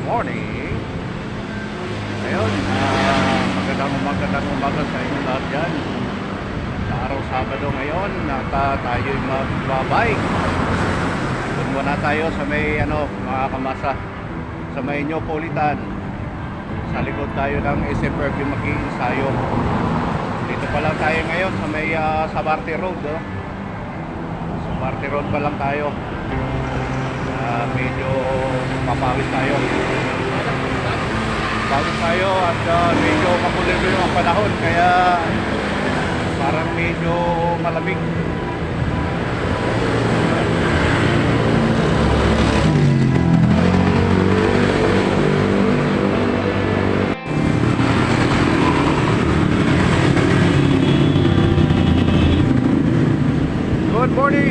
morning. Ngayon, magandang umaga sa inyo lahat dyan. Sa araw Sabado ngayon, tayo'y magbabike. Doon muna tayo sa may mga kamasa, sa may Neapolitan. Sa likod tayo ng SM Fairview mag-iinsayo. Dito pa lang tayo ngayon sa may Sabarte Road. Sabarte Road pa lang tayo. Medyo papawis tayo at medyo makulit yung panahon, kaya parang medyo malamig.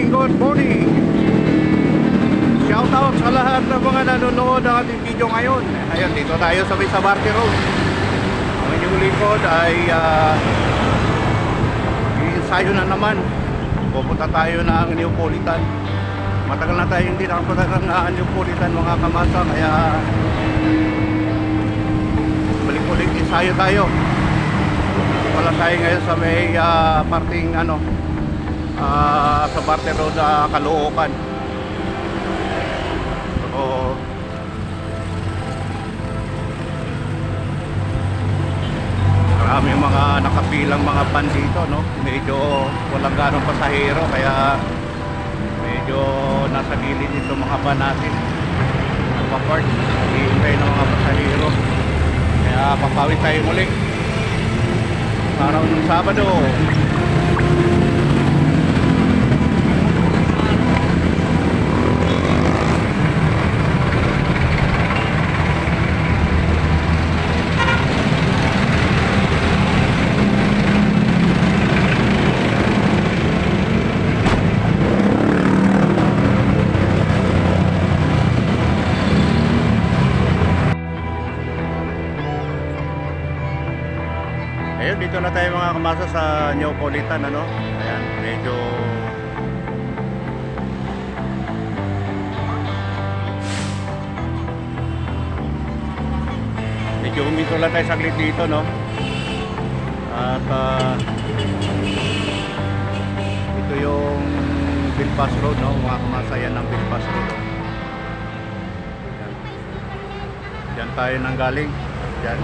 Good morning. Shout out sa lahat ng mga nanonood ng ating video ngayon. Ayun, dito tayo sa may Sabarte Road. Ang inyong lingkod ay i-ensayo na naman. Pupunta tayo ng Neapolitan. Matagal na tayo hindi nakapunta ng Neapolitan, mga kamasa, kaya balik-ulit ensayo tayo. Wala tayo ngayon sa may parting Sabarte Road, Caloocan. Marami mga nakapilang mga van dito, no? Medyo walang ganong pasahero, kaya medyo nasa gilid dito mga van natin. Nagpa-park, hihintay ng mga pasahero. Kaya papawid tayo muli sa araw ng Sabado. Ayun, dito na tayo mga kamasa sa Neapolitan, Ayan, medyo huminto lang tayo saglit dito, At ito yung Bilpas Road, mga kamasa, yan ang Bilpas Road, Ayan. Diyan tayo nang galing. Diyan.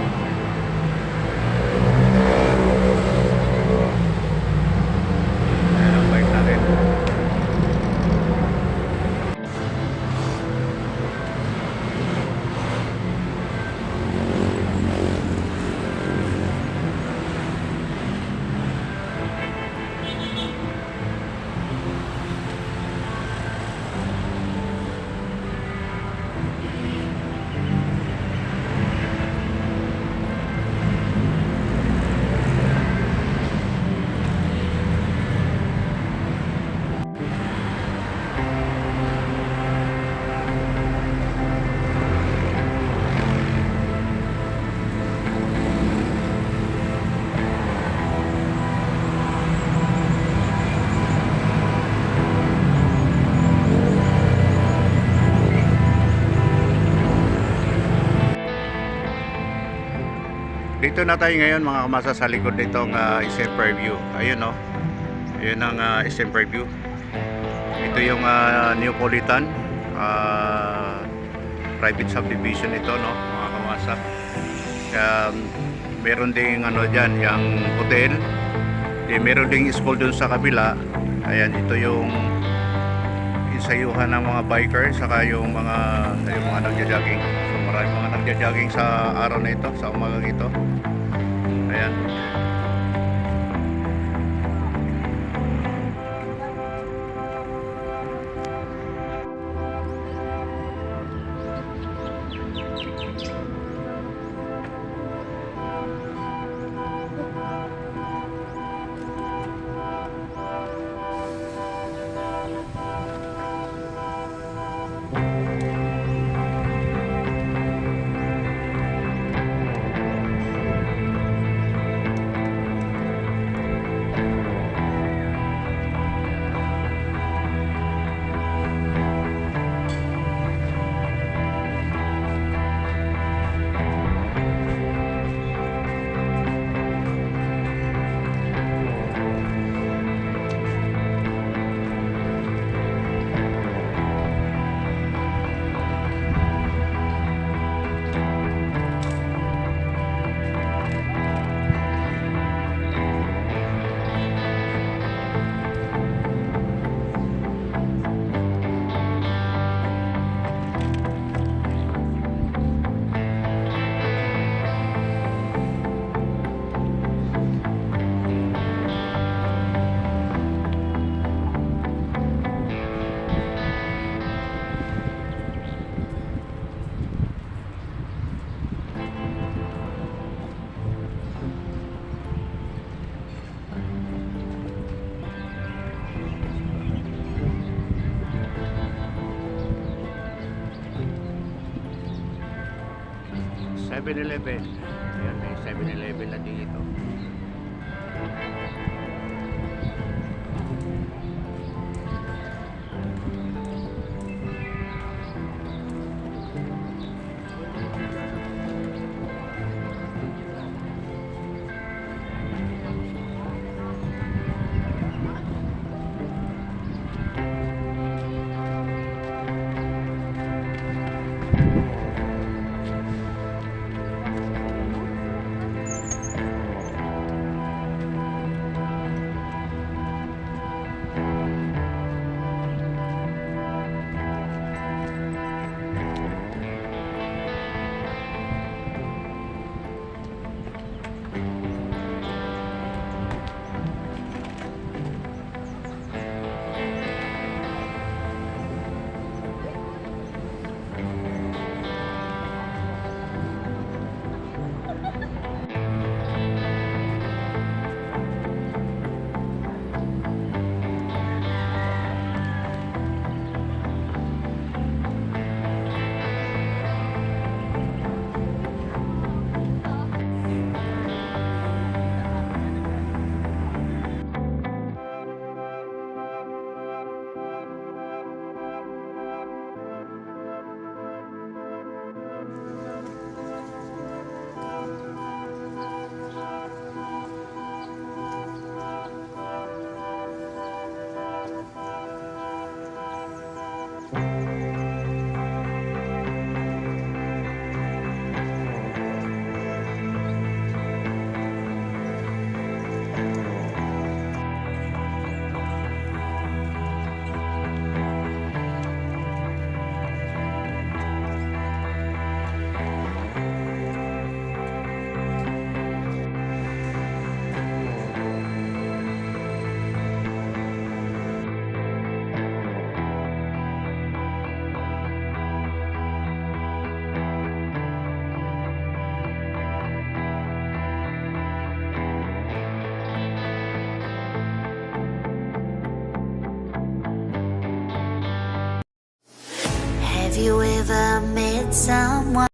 Dito na tayo ngayon mga kamasa sa likod nitong SM Fairview. Ayun, Ayun ang SM Fairview. Ito yung Neapolitan private subdivision ito, mga kamasa. Meron ding diyan, yung hotel. Meron ding school dun sa kabila. Ayan, ito yung insayuhan ng mga biker, saka yung mga nagja-jogging. So marami mga nagja-jogging sa araw na ito, sa umaga ito. Ayan. 7-Eleven. Ayan, may 7-Eleven na dito. Have you ever met someone?